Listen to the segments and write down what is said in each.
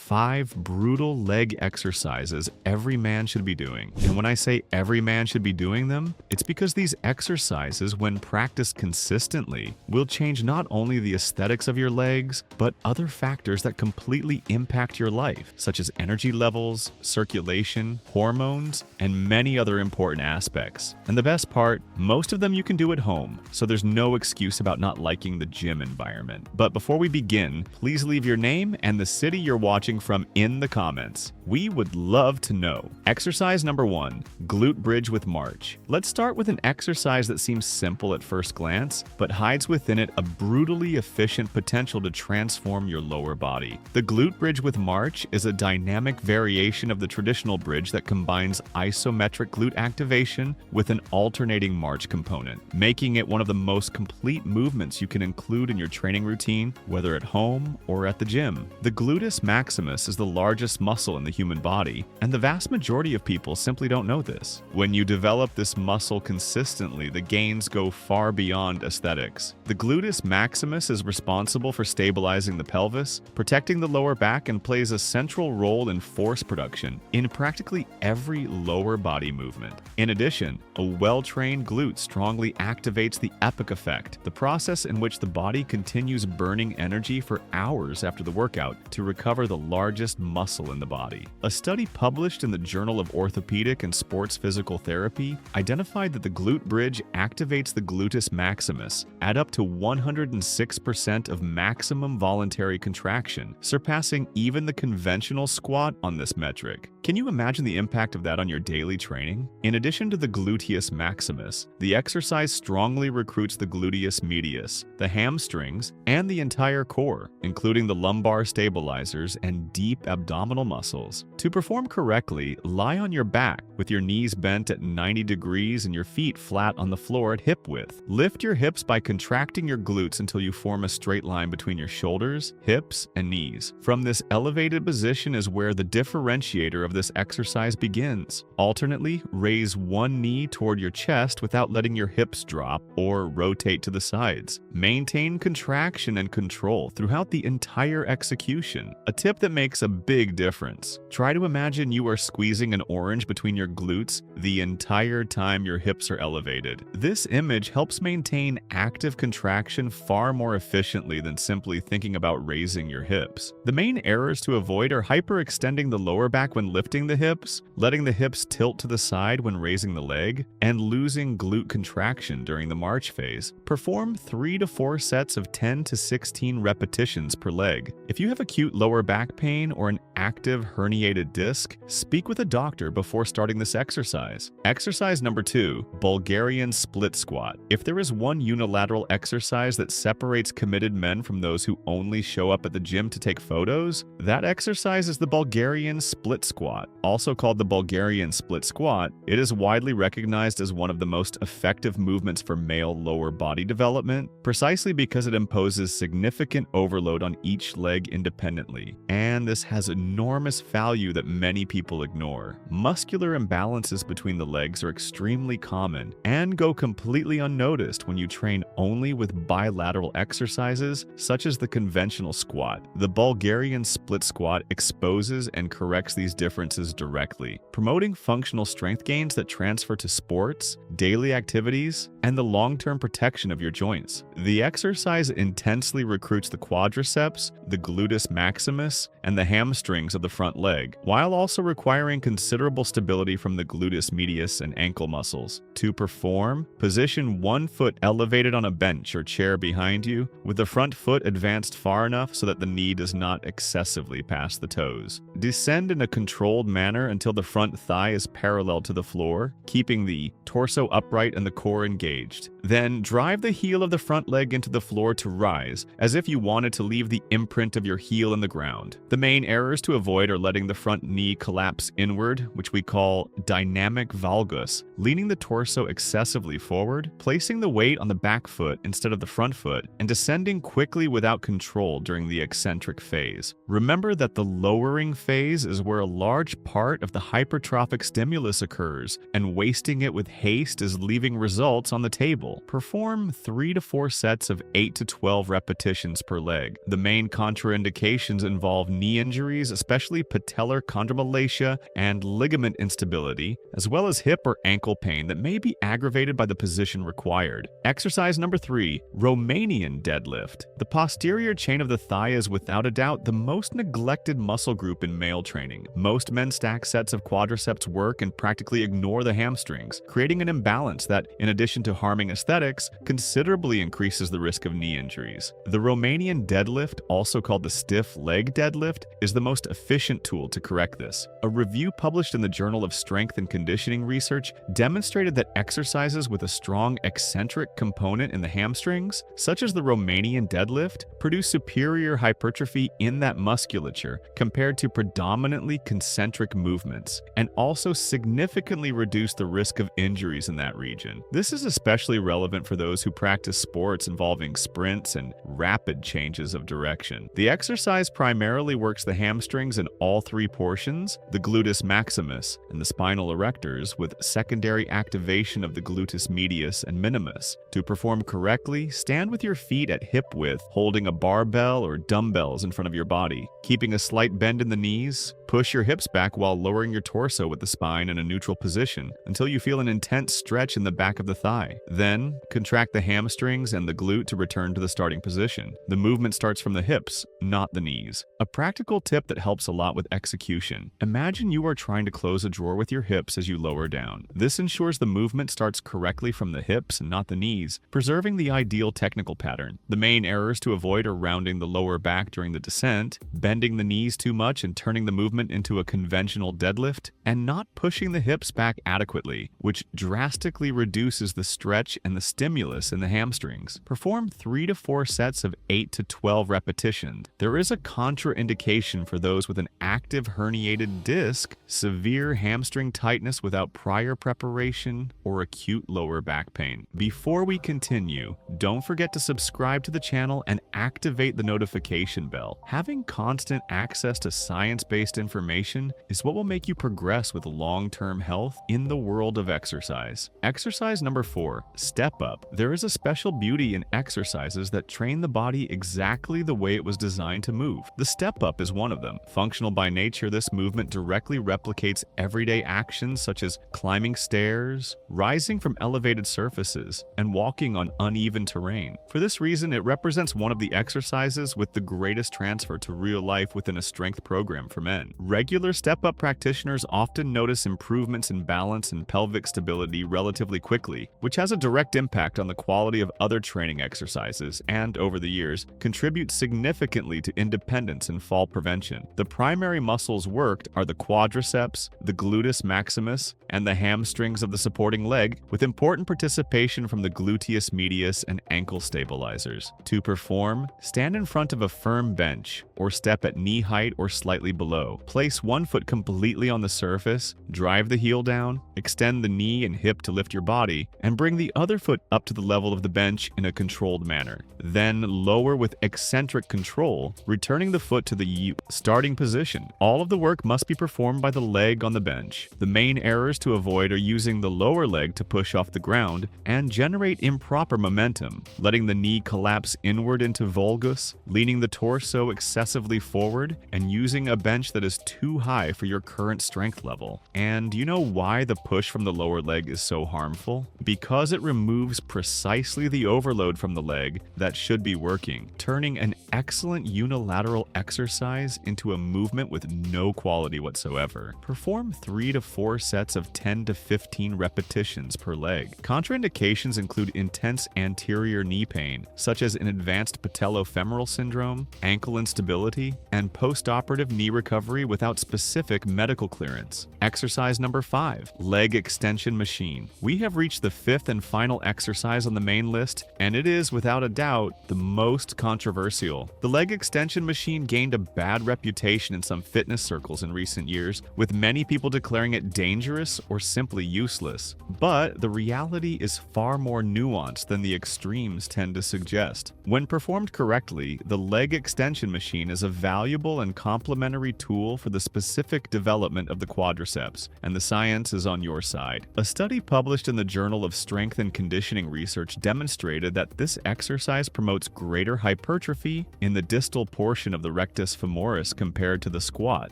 5 brutal leg exercises every man should be doing. And when I say every man should be doing them, it's because these exercises, when practiced consistently, will change not only the aesthetics of your legs, but other factors that completely impact your life, such as energy levels, circulation, hormones, and many other important aspects. And the best part, most of them you can do at home, so there's no excuse about not liking the gym environment. But before we begin, please leave your name and the city you're watching from in the comments. We would love to know. Exercise number 1, glute bridge with march. Let's start with an exercise that seems simple at first glance, but hides within it a brutally efficient potential to transform your lower body. The glute bridge with march is a dynamic variation of the traditional bridge that combines isometric glute activation with an alternating march component, making it one of the most complete movements you can include in your training routine, whether at home or at the gym. The gluteus maximus is the largest muscle in the human body, and the vast majority of people simply don't know this. When you develop this muscle consistently, the gains go far beyond aesthetics. The gluteus maximus is responsible for stabilizing the pelvis, protecting the lower back, and plays a central role in force production in practically every lower body movement. In addition, a well-trained glute strongly activates the epic effect, the process in which the body continues burning energy for hours after the workout to recover the largest muscle in the body. A study published in the Journal of Orthopedic and Sports Physical Therapy identified that the glute bridge activates the gluteus maximus at up to 106% of maximum voluntary contraction, surpassing even the conventional squat on this metric. Can you imagine the impact of that on your daily training? In addition to the gluteus maximus, the exercise strongly recruits the gluteus medius, the hamstrings, and the entire core, including the lumbar stabilizers and deep abdominal muscles. To perform correctly, lie on your back with your knees bent at 90 degrees and your feet flat on the floor at hip width. Lift your hips by contracting your glutes until you form a straight line between your shoulders, hips, and knees. From this elevated position is where the differentiator of this exercise begins. Alternately, raise one knee toward your chest without letting your hips drop or rotate to the sides. Maintain contraction and control throughout the entire execution, a tip that makes a big difference. Try to imagine you are squeezing an orange between your glutes the entire time your hips are elevated. This image helps maintain active contraction far more efficiently than simply thinking about raising your hips. The main errors to avoid are hyperextending the lower back when lifting the hips, letting the hips tilt to the side when raising the leg, and losing glute contraction during the march phase. Perform 3 to 4 sets of 10 to 16 repetitions per leg. If you have acute lower back pain or an active herniated disc, speak with a doctor before starting this exercise. Exercise number 2, Bulgarian split squat. If there is one unilateral exercise that separates committed men from those who only show up at the gym to take photos, that exercise is the Bulgarian split squat. Also called the Bulgarian split squat, it is widely recognized as one of the most effective movements for male lower body development, precisely because it imposes significant overload on each leg independently. And this has enormous value that many people ignore. Muscular imbalances between the legs are extremely common and go completely unnoticed when you train only with bilateral exercises such as the conventional squat. The Bulgarian split squat exposes and corrects these differences directly, promoting functional strength gains that transfer to sports, daily activities, and the long-term protection of your joints. The exercise intensely recruits the quadriceps, the gluteus maximus, and the hamstrings of the front leg, while also requiring considerable stability from the gluteus medius and ankle muscles. To perform, position one foot elevated on a bench or chair behind you, with the front foot advanced far enough so that the knee does not excessively pass the toes. Descend in a controlled manner until the front thigh is parallel to the floor, keeping the torso upright and the core engaged. Then drive the heel of the front leg into the floor to rise, as if you wanted to leave the imprint of your heel in the ground. The main errors to avoid are letting the front knee collapse inward, which we call dynamic valgus, leaning the torso excessively forward, placing the weight on the back foot instead of the front foot and descending quickly without control during the eccentric phase. Remember that the lowering phase is where a large part of the hypertrophic stimulus occurs, and wasting it with haste is leaving results on the table. Perform 3 to 4 sets of 8 to 12 repetitions per leg. The main contraindications involve knee injuries, especially patellar chondromalacia and ligament instability, as well as hip or ankle pain that may be aggravated by the position required. Exercise number 3, Romanian deadlift. The posterior chain of the thigh is without a doubt the most neglected muscle group in male training. Most men stack sets of quadriceps work and practically ignore the hamstrings, creating an imbalance that, in addition to harming aesthetics, considerably increases the risk of knee injuries. The Romanian deadlift, also called the stiff leg deadlift, is the most efficient tool to correct this. A review published in the Journal of Strength and Conditioning Research demonstrated that exercises with a strong eccentric component in the hamstrings, such as the Romanian deadlift, produce superior hypertrophy in that musculature compared to predominantly concentric movements, and also significantly reduce the risk of injuries in that region. This is especially relevant for those who practice sports involving sprints and rapid changes of direction. The exercise primarily works the hamstrings in all 3 portions, the gluteus maximus and the spinal erectors, with secondary activation of the gluteus medius and minimus. To perform correctly, stand with your feet at hip width, holding a barbell or dumbbells in front of your body. Keeping a slight bend in the knees, push your hips back while lowering your torso with the spine in a neutral position until you feel an intense stretch in the back of the thigh. Then, contract the hamstrings and the glute to return to the starting position. The movement starts from the hips, not the knees. A practical tip that helps a lot with execution. Imagine you are trying to close a drawer with your hips as you lower down. This ensures the movement starts correctly from the hips and not the knees, preserving the ideal technical pattern. The main errors to avoid are rounding the lower back during the descent, bending the knees too much and turning the movement into a conventional deadlift, and not pushing the hips back adequately, which drastically reduces the stretch and the stimulus in the hamstrings. Perform 3 to 4 sets of 8 to 12 repetitions. There is a contraindication for those with an active herniated disc, severe hamstring tightness without prior preparation, or acute lower back pain. Before we continue, don't forget to subscribe to the channel and activate the notification bell. Having constant access to science-based information is what will make you progress with long-term health in the world of exercise. Exercise number 4, step up. There is a special beauty in exercises that train the body exactly the way it was designed to move. The step up is one of them. Functional by nature, this movement directly replicates everyday actions such as climbing stairs, rising from elevated surfaces, and walking on uneven terrain. For this reason, it represents one of the exercises with the greatest transfer to real life within a strength program for men. Regular step-up practitioners often notice improvements in balance and pelvic stability relatively quickly, which has a direct impact on the quality of other training exercises and, over the years, contributes significantly to independence and fall prevention. The primary muscles worked are the quadriceps, the gluteus maximus, and the hamstrings of the supporting leg, with important participation from the gluteus medius and ankle stabilizers. To perform, stand in front of a firm bench or step at knee height or slightly below. Place one foot completely on the surface, drive the heel down, extend the knee and hip to lift your body, and bring the other foot up to the level of the bench in a controlled manner. Then lower with eccentric control, returning the foot to the starting position. All of the work must be performed by the leg on the bench. The main errors to avoid are using the lower leg to push off the ground and generate improper momentum, letting the knee collapse inward into valgus, leaning the torso excessively forward, and using a bench that is too high for your current strength level. And you know why the push from the lower leg is so harmful? Because it removes precisely the overload from the leg that should be working, turning an excellent unilateral exercise into a movement with no quality whatsoever. Perform 3 to 4 sets of 10 to 15 repetitions per leg. Contraindications include intense anterior knee pain, such as an advanced patellofemoral syndrome, ankle instability, and post-operative knee recovery without specific medical clearance. Exercise number 5, leg extension machine. We have reached the 5th and final exercise on the main list, and it is, without a doubt, the most controversial. The leg extension machine gained a bad reputation in some fitness circles in recent years, with many people declaring it dangerous or simply useless. But the reality is far more nuanced than the extremes tend to suggest. When performed correctly, the leg extension machine is a valuable and complementary tool for the specific development of the quadriceps, and the science is on your side. A study published in the Journal of Strength and Conditioning Research demonstrated that this exercise promotes greater hypertrophy in the distal portion of the rectus femoris compared to the squat,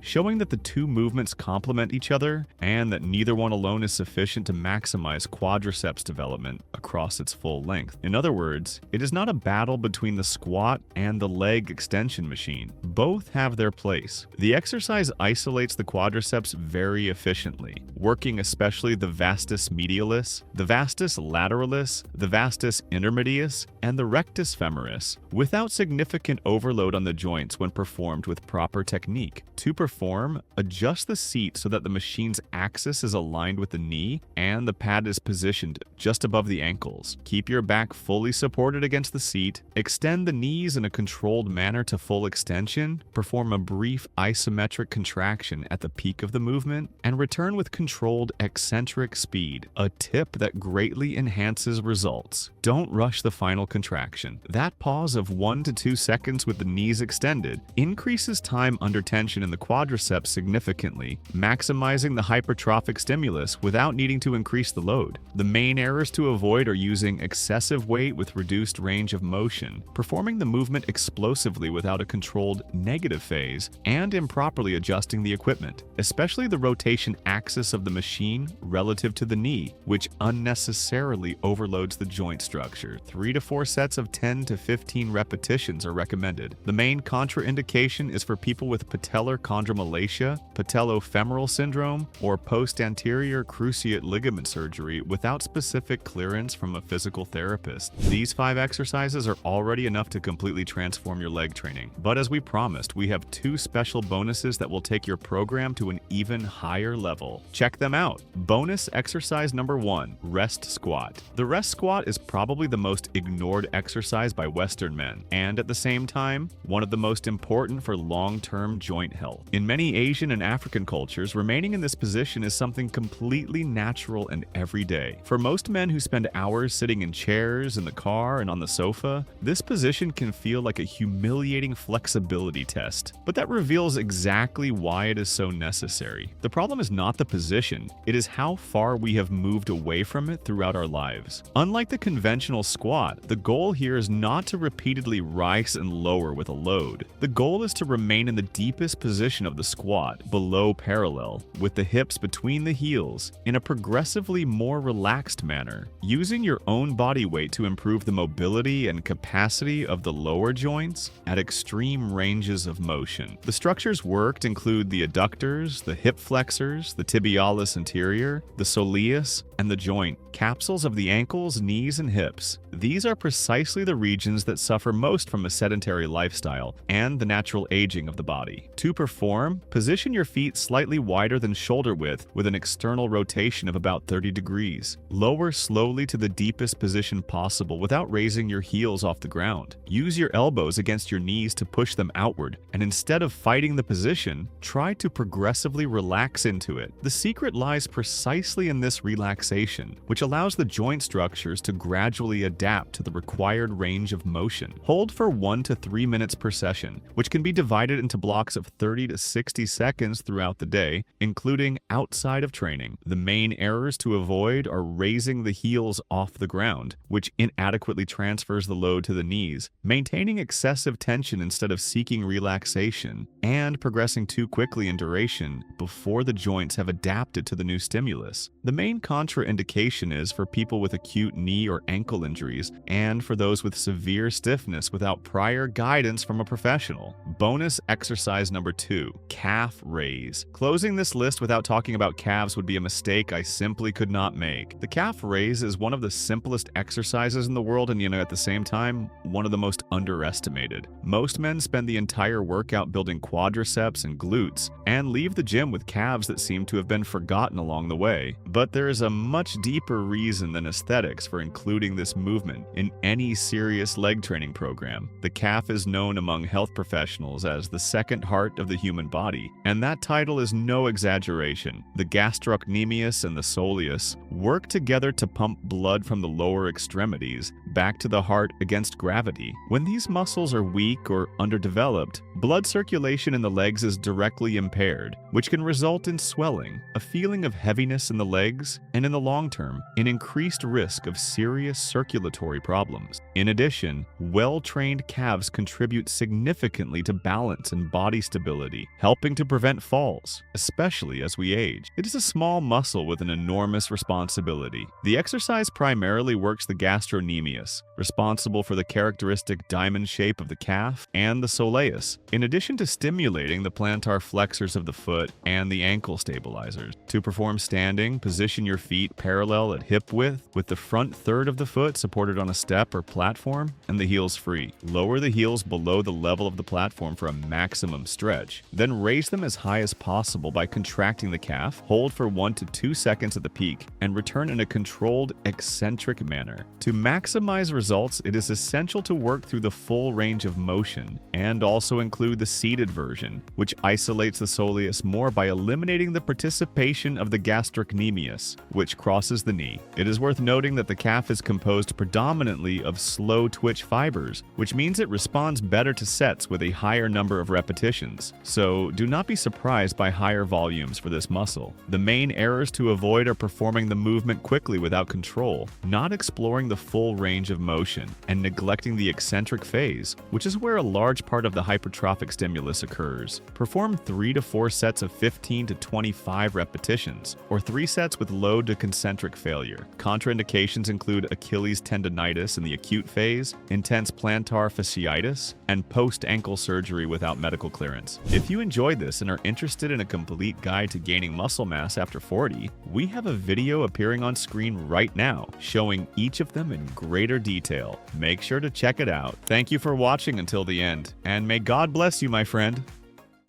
showing that the two movements complement each other and that neither one alone is sufficient to maximize quadriceps development across its full length. In other words, it is not a battle between the squat and the leg extension machine. Both have their place. The exercise isolates the quadriceps very efficiently, working especially the vastus medialis, the vastus lateralis, the vastus intermedius, and the rectus femoris, without significant overload on the joints when performed with proper technique. To perform, adjust the seat so that the machine's axis is aligned with the knee and the pad is positioned just above the ankles. Keep your back fully supported against the seat, extend the knees in a controlled manner to full extension, perform a brief isometric contraction at the peak of the movement, and return with controlled eccentric speed, a tip that greatly enhances results. Don't rush the final contraction. That pause of 1 to 2 seconds with the knees extended increases time under tension in the quadriceps significantly, maximizing the hypertrophic stimulus without needing to increase the load. The main errors to avoid are using excessive weight with reduced range of motion, performing the movement explosively without a controlled negative phase, and improperly adjusting the equipment, especially the rotation axis of the machine relative to the knee, which unnecessarily overloads the joint structure. 3 to 4 sets of 10 to 15 repetitions are recommended. The main contraindication is for people with patellar chondromalacia, patellofemoral syndrome, or post-anterior cruciate ligament surgery without specific clearance from a physical therapist. These 5 exercises are already enough to completely transform your leg training. But as we promised, we have 2 special bonuses that will take your program to an even higher level. Check them out. Bonus exercise number 1, rest squat. The rest squat is probably the most ignored exercise by Western men, and at the same time, one of the most important for long-term joint health. In many Asian and African cultures, remaining in this position is something completely natural and everyday. For most men who spend hours sitting in chairs, in the car, and on the sofa, this position can feel like a humiliating flexibility test, but that reveals exactly why it is so necessary. The problem is not the position, it is how far we have moved away from it throughout our lives. Unlike the conventional squat, the goal here is not to repeatedly rise and lower with a load. The goal is to remain in the deepest position of the squat, below parallel, with the hips between the heels, in a progressively more relaxed manner, using your own body weight to improve the mobility and capacity of the lower joints at extreme ranges of motion. The structures worked include the adductors, the hip flexors, the tibialis anterior, the soleus, and the joint capsules of the ankles, knees, and hips. These are precisely the regions that suffer most from a sedentary lifestyle and the natural aging of the body. To perform, position your feet slightly wider than shoulder width with an external rotation of about 30 degrees. Lower slowly to the deepest position possible without raising your heels off the ground. Use your elbows against your knees to push them outward, and instead of fighting the position, try to progressively relax into it. The secret lies precisely in this relaxation, which allows the joint structures to gradually adapt to the required range of motion. Hold for 1 to 3 minutes per session, which can be divided into blocks of 30 to 60 seconds throughout the day, including outside of training. The main errors to avoid are raising the heels off the ground, which inadequately transfers the load to the knees, maintaining excessive tension instead of seeking relaxation, and progressing too quickly in duration before the joints have adapted to the new stimulus. The main contraindication is for people with acute knee or ankle injuries and for those with severe stiffness without prior guidance from a professional. Bonus exercise number 2, calf raise. Closing this list without talking about calves would be a mistake I simply could not make. The calf raise is one of the simplest exercises in the world and, at the same time, one of the most underestimated. Most men spend the entire workout building quadriceps and glutes and leave the gym with calves that seem to have been forgotten along the way. But there is a much deeper reason than aesthetics for including this movement in any serious leg training program. The calf is known among health professionals as the second heart of the human body, and that title is no exaggeration. The gastrocnemius and the soleus work together to pump blood from the lower lower extremities back to the heart against gravity. When these muscles are weak or underdeveloped, blood circulation in the legs is directly impaired, which can result in swelling, a feeling of heaviness in the legs, and in the long term, an increased risk of serious circulatory problems. In addition, well-trained calves contribute significantly to balance and body stability, helping to prevent falls, especially as we age. It is a small muscle with an enormous responsibility. The exercise primarily works the gastrocnemius, responsible for the characteristic diamond shape of the calf, and the soleus, in addition to stimulating the plantar flexors of the foot and the ankle stabilizers. To perform standing, position your feet parallel at hip width, with the front third of the foot supported on a step or platform and the heels free. Lower the heels below the level of the platform for a maximum stretch. Then raise them as high as possible by contracting the calf, hold for 1 to 2 seconds at the peak, and return in a controlled, eccentric manner. To maximize results, it is essential to work through the full range of motion and also include the seated version, which isolates the soleus more by eliminating the participation of the gastrocnemius, which crosses the knee. It is worth noting that the calf is composed predominantly of slow twitch fibers, which means it responds better to sets with a higher number of repetitions. So do not be surprised by higher volumes for this muscle. The main errors to avoid are performing the movement quickly without control, not exploring the full range of motion, and neglecting the eccentric phase, which is where a large part of the hypertrophic stimulus occurs. Perform 3 to 4 sets of 15 to 25 repetitions, or 3 sets with low to concentric failure. Contraindications include Achilles tendonitis in the acute phase, intense plantar fasciitis, and post-ankle surgery without medical clearance. If you enjoyed this and are interested in a complete guide to gaining muscle mass after 40, we have a video appearing on screen right now showing each of them in greater detail. Make sure to check it out. Thank you for watching until the end, and may God bless you, my friend.